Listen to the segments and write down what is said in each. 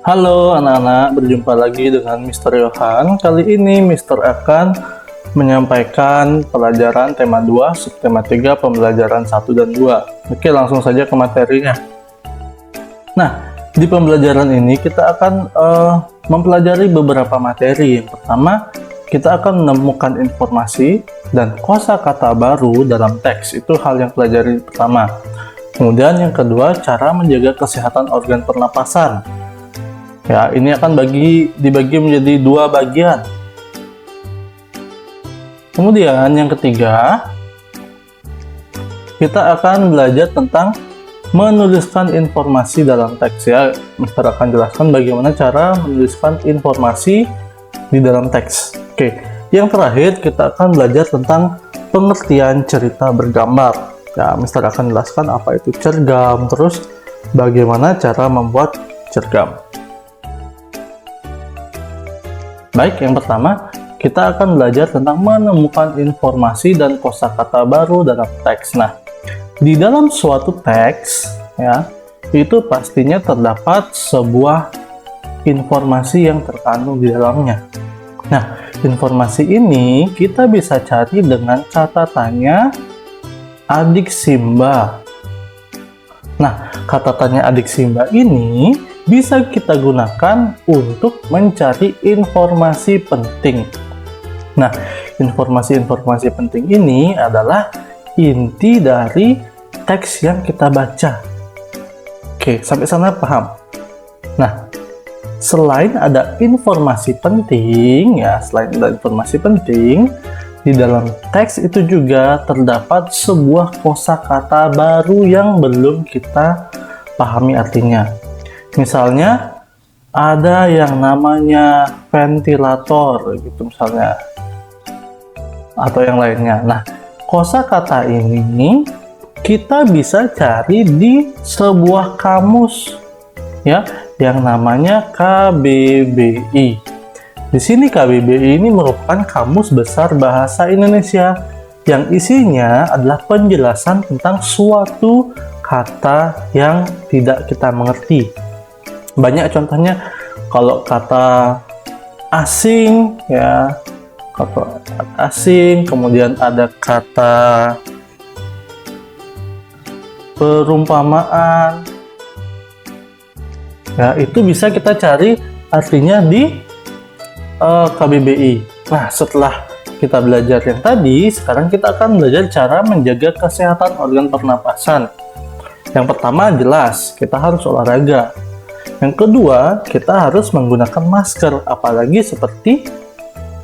Halo anak-anak, berjumpa lagi dengan Mr. Yohan. Kali ini Mr. akan menyampaikan pelajaran tema 2, subtema 3, pembelajaran 1 dan 2. Oke, langsung saja ke materinya. Nah, di pembelajaran ini kita akan mempelajari beberapa materi. Yang pertama, kita akan menemukan informasi dan kosakata baru dalam teks. Itu hal yang pelajari pertama. Kemudian yang kedua, cara menjaga kesehatan organ pernapasan. Ya, ini akan dibagi menjadi dua bagian. Kemudian yang ketiga, kita akan belajar tentang menuliskan informasi dalam teks ya. Mister akan jelaskan bagaimana cara menuliskan informasi di dalam teks. Oke, yang terakhir kita akan belajar tentang pengertian cerita bergambar. Ya, Mister akan jelaskan apa itu cergam, terus bagaimana cara membuat cergam. Baik, yang pertama, kita akan belajar tentang menemukan informasi dan kosakata baru dalam teks. Nah, di dalam suatu teks, ya, itu pastinya terdapat sebuah informasi yang terkandung di dalamnya. Nah, informasi ini kita bisa cari dengan catatannya adik Simba. Nah, catatannya adik Simba ini bisa kita gunakan untuk mencari informasi penting. Nah, informasi-informasi penting ini adalah inti dari teks yang kita baca. Oke, sampai sana paham? Nah, selain ada informasi penting, ya, di dalam teks itu juga terdapat sebuah kosakata baru yang belum kita pahami artinya. Misalnya ada yang namanya ventilator gitu misalnya, atau yang lainnya. Nah, kosakata ini kita bisa cari di sebuah kamus ya yang namanya KBBI. Di sini KBBI ini merupakan Kamus Besar Bahasa Indonesia yang isinya adalah penjelasan tentang suatu kata yang tidak kita mengerti. Banyak contohnya, kalau kata asing ya, kata asing, kemudian ada kata perumpamaan ya, itu bisa kita cari artinya di KBBI. Nah, setelah kita belajar yang tadi, sekarang kita akan belajar cara menjaga kesehatan organ pernapasan. Yang pertama jelas, kita harus olahraga. Yang kedua, kita harus menggunakan masker, apalagi seperti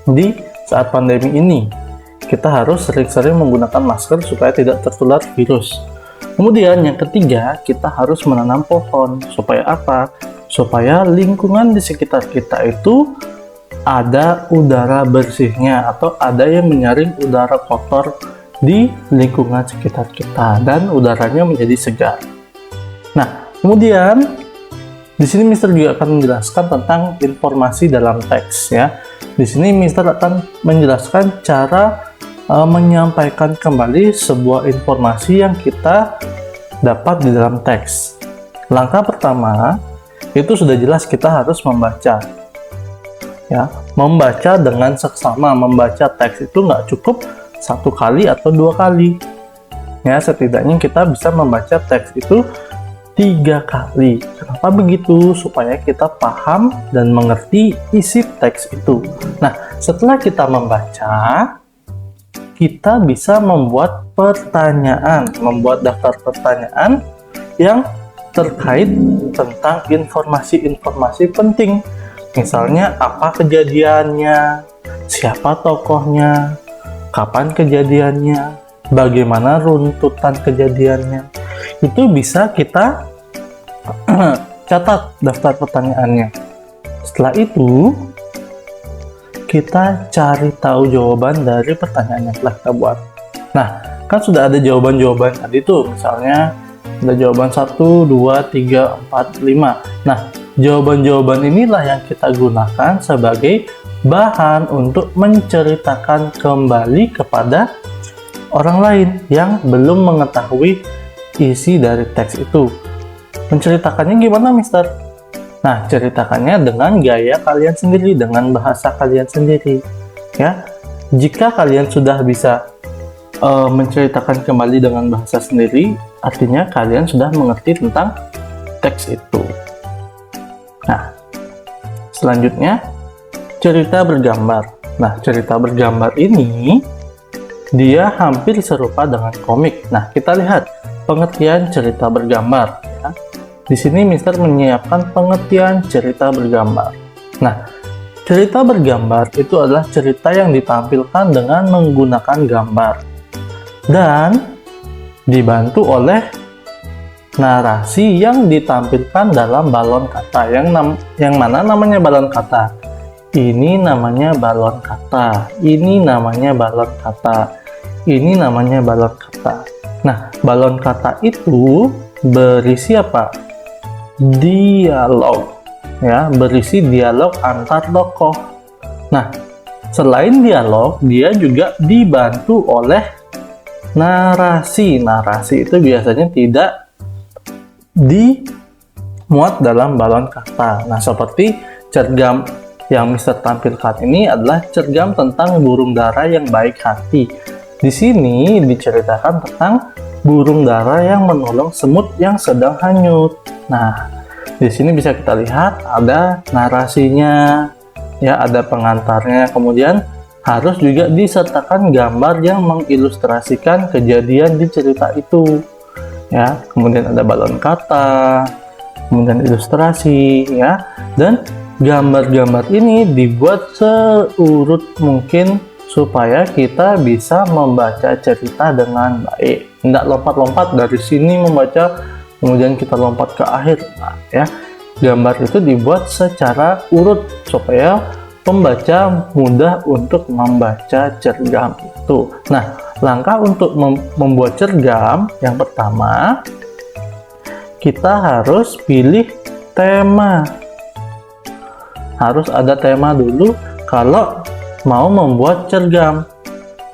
di saat pandemi ini. Kita harus sering-sering menggunakan masker supaya tidak tertular virus. Kemudian yang ketiga, kita harus menanam pohon. Supaya apa? Supaya lingkungan di sekitar kita itu ada udara bersihnya, atau ada yang menyaring udara kotor di lingkungan sekitar kita dan udaranya menjadi segar. Nah, kemudian di sini Mister juga akan menjelaskan tentang informasi dalam teks ya. Di sini Mister akan menjelaskan cara menyampaikan kembali sebuah informasi yang kita dapat di dalam teks. Langkah pertama itu sudah jelas, kita harus membaca. Ya, membaca dengan seksama. Membaca teks itu nggak cukup satu kali atau dua kali. Ya, setidaknya kita bisa membaca teks itu 3 kali. Kenapa begitu? Supaya kita paham dan mengerti isi teks itu. Nah, setelah kita membaca, kita bisa membuat pertanyaan, membuat daftar pertanyaan yang terkait tentang informasi-informasi penting. Misalnya, apa kejadiannya, siapa tokohnya, kapan kejadiannya, bagaimana runtutan kejadiannya. Itu bisa kita catat daftar pertanyaannya. Setelah itu, kita cari tahu jawaban dari pertanyaan yang telah kita buat. Nah, kan sudah ada jawaban-jawaban tadi tuh. Misalnya, ada jawaban 1, 2, 3, 4, 5. Nah, jawaban-jawaban inilah yang kita gunakan sebagai bahan untuk menceritakan kembali kepada orang lain yang belum mengetahui isi dari teks itu. Menceritakannya gimana, Mister? Nah, ceritakannya dengan gaya kalian sendiri, dengan bahasa kalian sendiri. Ya, jika kalian sudah bisa menceritakan kembali dengan bahasa sendiri, artinya kalian sudah mengerti tentang teks itu. Nah, selanjutnya cerita bergambar. Nah, cerita bergambar ini dia hampir serupa dengan komik. Nah, kita lihat pengertian cerita bergambar. Ya. Di sini Mister menyiapkan pengertian cerita bergambar. Nah, cerita bergambar itu adalah cerita yang ditampilkan dengan menggunakan gambar dan dibantu oleh narasi yang ditampilkan dalam balon kata. Yang mana namanya balon kata? Ini namanya balon kata. Ini namanya balon kata. Ini namanya balon kata. Nah, balon kata itu berisi apa? Dialog. Ya, berisi dialog antar tokoh. Nah, selain dialog, dia juga dibantu oleh narasi. Narasi itu biasanya tidak dimuat dalam balon kata. Nah, seperti cergam yang Mister tampilkan ini adalah cergam tentang burung dara yang baik hati. Di sini diceritakan tentang burung dara yang menolong semut yang sedang hanyut. Nah, di sini bisa kita lihat ada narasinya, ya, ada pengantarnya, kemudian harus juga disertakan gambar yang mengilustrasikan kejadian di cerita itu. Ya, kemudian ada balon kata, kemudian ilustrasi, ya, dan gambar-gambar ini dibuat seurut mungkin supaya kita bisa membaca cerita dengan baik. Tidak lompat-lompat dari sini membaca, kemudian kita lompat ke akhir. Nah, ya, gambar itu dibuat secara urut supaya pembaca mudah untuk membaca cergam itu. Nah, langkah untuk membuat cergam yang pertama, kita harus pilih tema. Harus ada tema dulu kalau mau membuat cergam.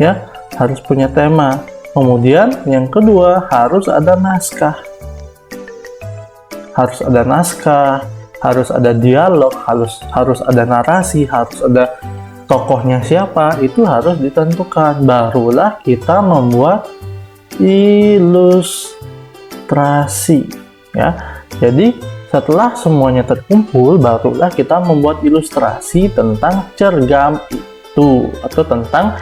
Ya, harus punya tema. Kemudian yang kedua, harus ada naskah. Harus ada naskah, harus ada dialog, harus ada narasi, harus ada tokohnya siapa, itu harus ditentukan. Barulah kita membuat ilustrasi, ya. Jadi setelah semuanya terkumpul, barulah kita membuat ilustrasi tentang cergam itu atau tentang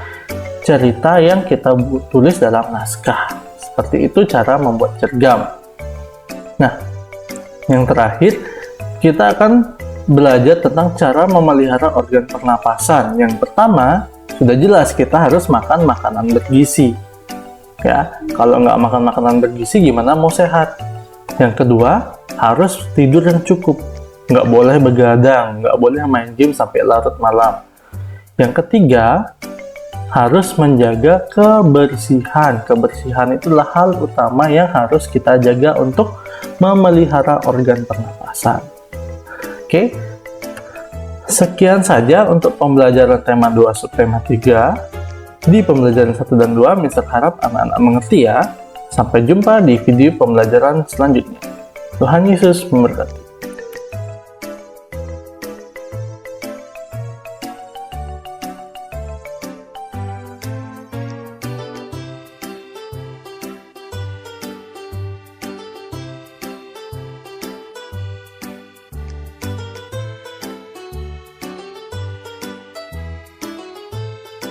cerita yang kita tulis dalam naskah. Seperti itu cara membuat cergam. Nah, yang terakhir kita akan belajar tentang cara memelihara organ pernapasan. Yang pertama, sudah jelas kita harus makan makanan bergizi. Ya, kalau nggak makan makanan bergizi gimana mau sehat? Yang kedua, harus tidur yang cukup. Nggak boleh begadang, nggak boleh main game sampai larut malam. Yang ketiga, harus menjaga kebersihan. Kebersihan itulah hal utama yang harus kita jaga untuk memelihara organ pernapasan. Oke, sekian saja untuk pembelajaran tema 2 subtema 3. Di pembelajaran 1 dan 2, Mister harap anak-anak mengerti ya. Sampai jumpa di video pembelajaran selanjutnya. Tuhan Yesus memberkati.